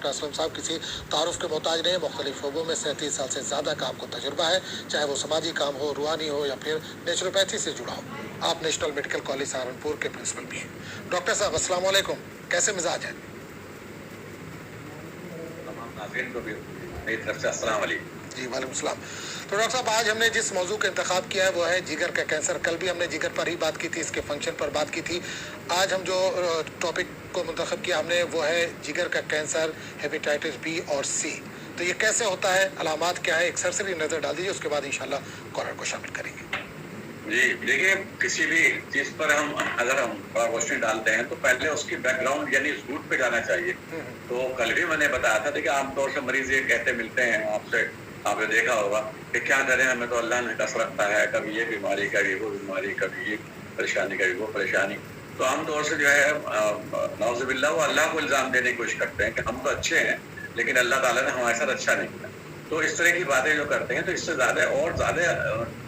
Doctor Aslam साहब किसी तारुफ के मोहताज नहीं, मुख्तलिफ शोबों में 37 साल से ज़्यादा का आपको तजुर्बा है, चाहे वो समाजी काम हो, रूहानी हो या फिर नेचुरोपैथी से जुड़ा हो। आप नेशनल मेडिकल कॉलेज सहारनपुर के प्रिंसिपल भी हैं। डॉक्टर साहब अस्सलाम वालेकुम, कैसे मिजाज हैं? नाज़रीन को भी मेरी तरफ से अस्सलाम वालेकुम। जी वालेकुम सलाम। तो डॉक्टर साहब आज हमने जिस मौजू का इंतखाब किया है वो है जिगर का कैंसर। कल भी हमने जिगर पर ही बात की थी, इसके फंक्शन पर बात की थी। आज हम जो टॉपिक को मुंतखब किया हमने वो है जिगर का कैंसर, हेपेटाइटिस बी और सी। तो ये कैसे होता है, अलामात क्या है, एक सरसरी नज़र डाल दीजिए, उसके बाद इंशाल्लाह कॉलर को शामिल करेंगे। जी देखिए, किसी भी चीज़ पर अगर हम रोशनी डालते हैं तो पहले उसकी बैकग्राउंड यानी उस रूट पे जाना चाहिए। तो कल भी मैंने बताया था, देखिए आमतौर से मरीज ये कहते मिलते हैं आपसे, आपने देखा होगा कि क्या करें, हमें तो अल्लाह ने कस रखता है, कभी ये बीमारी, कभी वो बीमारी, कभी ये परेशानी, कभी वो परेशानी। तो आमतौर से जो है नाउज़ुबिल्लाह वो अल्लाह को इल्ज़ाम देने की कोशिश करते हैं कि हम तो अच्छे हैं लेकिन अल्लाह ताला ने हमारे साथ अच्छा नहीं किया। तो इस तरह की बातें जो करते हैं तो इससे ज़्यादा और ज़्यादा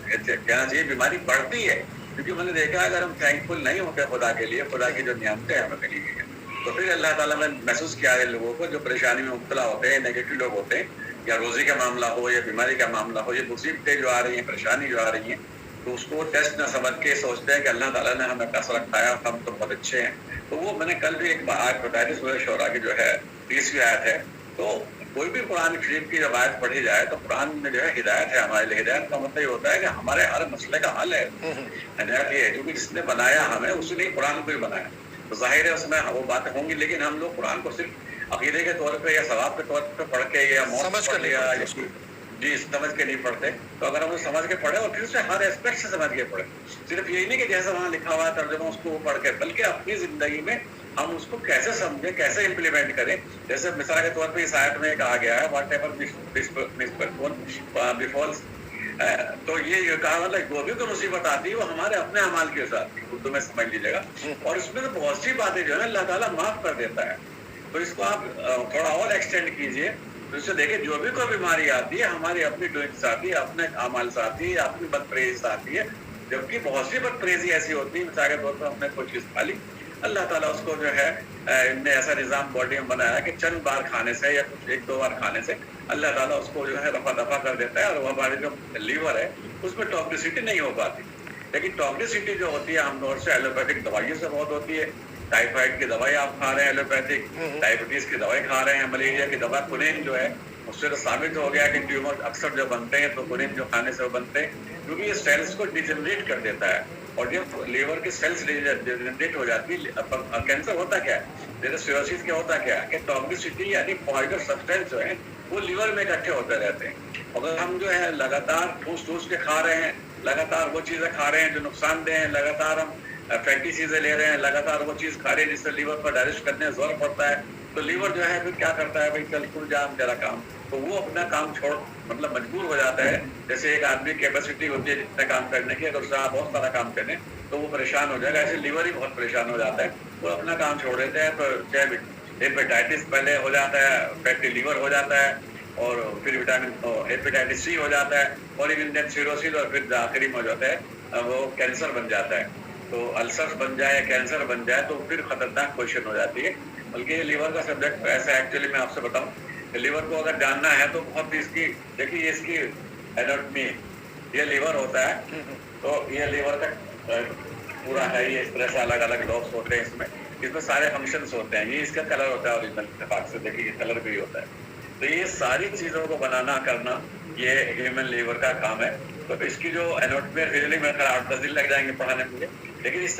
कहना चाहिए बीमारी बढ़ती है। क्योंकि मैंने देखा अगर हम थैंकफुल नहीं होते खुदा के लिए, खुदा की जो नियामतें हमें मिली हुई हैं, तो फिर अल्लाह ताला ने महसूस किया है लोगों को जो परेशानी में मुब्तला होते हैं, नेगेटिव लोग होते हैं, या रोज़ी का मामला हो या बीमारी का मामला हो, ये मुसीबतें जो आ रही हैं, परेशानी जो आ रही हैं, तो उसको टेस्ट न समझ के सोचते हैं कि अल्लाह ताला ने हमें कस रखा है, हम तो बहुत अच्छे हैं। तो वो मैंने कल भी एक हेपेटाइटिस बी शोरा की जो है 30वीं आयत है। तो कोई भी कुरान शरीफ की जब आयत पढ़ी जाए तो कुरान में जो है हिदायत है हमारे लिए। हिदायत का मतलब ये होता है कि हमारे हर मसले का हल है। हिदायत ये है क्योंकि जिसने बनाया हमें उसने कुरान को ही बनाया, तो जाहिर है उसमें वो बातें होंगी, लेकिन हम लोग कुरान को सिर्फ अकीदे के तौर पे या सवाब के तौर पे पढ़ के या मौत पढ़ लिया जी समझ के नहीं पढ़ते। तो अगर हम समझ के पढ़े और फिर उसे हर एस्पेक्ट से समझ के पढ़े, सिर्फ यही नहीं कि जैसा वहाँ लिखा हुआ है तर्जुमा उसको वो पढ़ के, बल्कि अपनी जिंदगी में हम उसको कैसे समझें, कैसे इम्प्लीमेंट करें। जैसे मिसाल के तौर पे इस आयत में कहा गया है व्हाट एवर बिफॉल्स, तो ये कहा मतलब जो भी तो मुसीबत आती है वो हमारे अपने अमाल के साथ उर्दू में समझ लीजिएगा। और इसमें तो बहुत सी बातें जो है अल्लाह ताला माफ कर देता है। तो इसको आप थोड़ा और एक्सटेंड कीजिए, तो इससे देखिए जो भी कोई बीमारी आती है हमारी अपनी डोइंग्स आती है, अपने अमाल से आती है, अपनी बदपरहेज़ी से आती है। जबकि बहुत सी बदपरहेज़ी ऐसी होती है, मिसाल के तौर पर हमने कोई चीज़ खा ली, अल्लाह ताला उसको जो है इनने ऐसा निज़ाम बॉडी में बनाया कि चंद बार खाने से या कुछ 1-2 बार खाने से अल्लाह ताला उसको जो है रफा दफा कर देता है और वो हमारे जो लीवर है उसमें टॉक्सिसिटी नहीं हो पाती। लेकिन टॉक्सिसिटी जो होती है आमतौर से एलोपैथिक दवाइयों से बहुत होती है। टाइफाइड की दवाई आप खा रहे हैं एलोपैथिक, डायबिटीज की दवाई खा रहे हैं, मलेरिया की दवा कुनिन जो है उससे तो साबित हो गया कि ट्यूमर अक्सर जो बनते हैं तो कुनिन जो खाने से वो बनते हैं, क्योंकि ये सेल्स को डिजेनरेट कर देता है। और जब लीवर की सेल्स डिजेनरेट हो जाती है, कैंसर होता क्या है, जैसे सिरोसिस क्या होता क्या है कि टॉक्सिसिटी यानी पॉइजन सब्सटेंस जो है वो लीवर में इकट्ठे होते रहते हैं। अगर हम जो है लगातार ठूस के खा रहे हैं, लगातार वो चीज़ें खा रहे हैं जो नुकसानदेह हैं, लगातार हम फैटी चीज़ें ले रहे हैं, लगातार वो चीज़ खा रहे हैं जिससे लीवर पर डाइजेस्ट करने में जोर पड़ता है, तो लीवर जो है फिर क्या करता है, भाई चल खुल जा तेरा काम, तो वो अपना काम छोड़ मतलब मजबूर हो जाता है। जैसे एक आदमी की कैपेसिटी होती है जितना काम करने की, अगर उससे आप बहुत सारा काम करें तो वो परेशान हो जाएगा, ऐसे लीवर ही बहुत परेशान हो जाता है, वो अपना काम छोड़ देते हैं। तो चाहे हेपेटाइटिस पहले हो जाता है, फैटी लीवर हो जाता है, और फिर हेपेटाइटिस सी हो जाता है, और इवन सिरोसिस, और फिर आखिरी में हो जाता है वो कैंसर बन जाता है। तो अल्सर बन जाए, कैंसर बन जाए तो फिर खतरनाक पोजीशन हो जाती है। बल्कि ये लीवर का सब्जेक्ट ऐसा है, एक्चुअली मैं आपसे बताऊं, लीवर को अगर जानना है तो बहुत इसकी देखिए, इसकी एनाटॉमी, ये लीवर होता है, तो ये लीवर का पूरा है, ये इस तरह से अलग अलग लॉब्स होते हैं, इसमें सारे फंक्शंस होते हैं। ये इसका कलर होता है ओरिजिनल इत्तेफाक से, देखिए कलर भी होता है। तो ये सारी चीज़ों को बनाना करना ये ह्यूमन लीवर का काम है। तो इसकी जो एनाटॉमी फिजियोलॉजी में 8-10 दिन लग जाएंगे पढ़ाने में, लेकिन इससे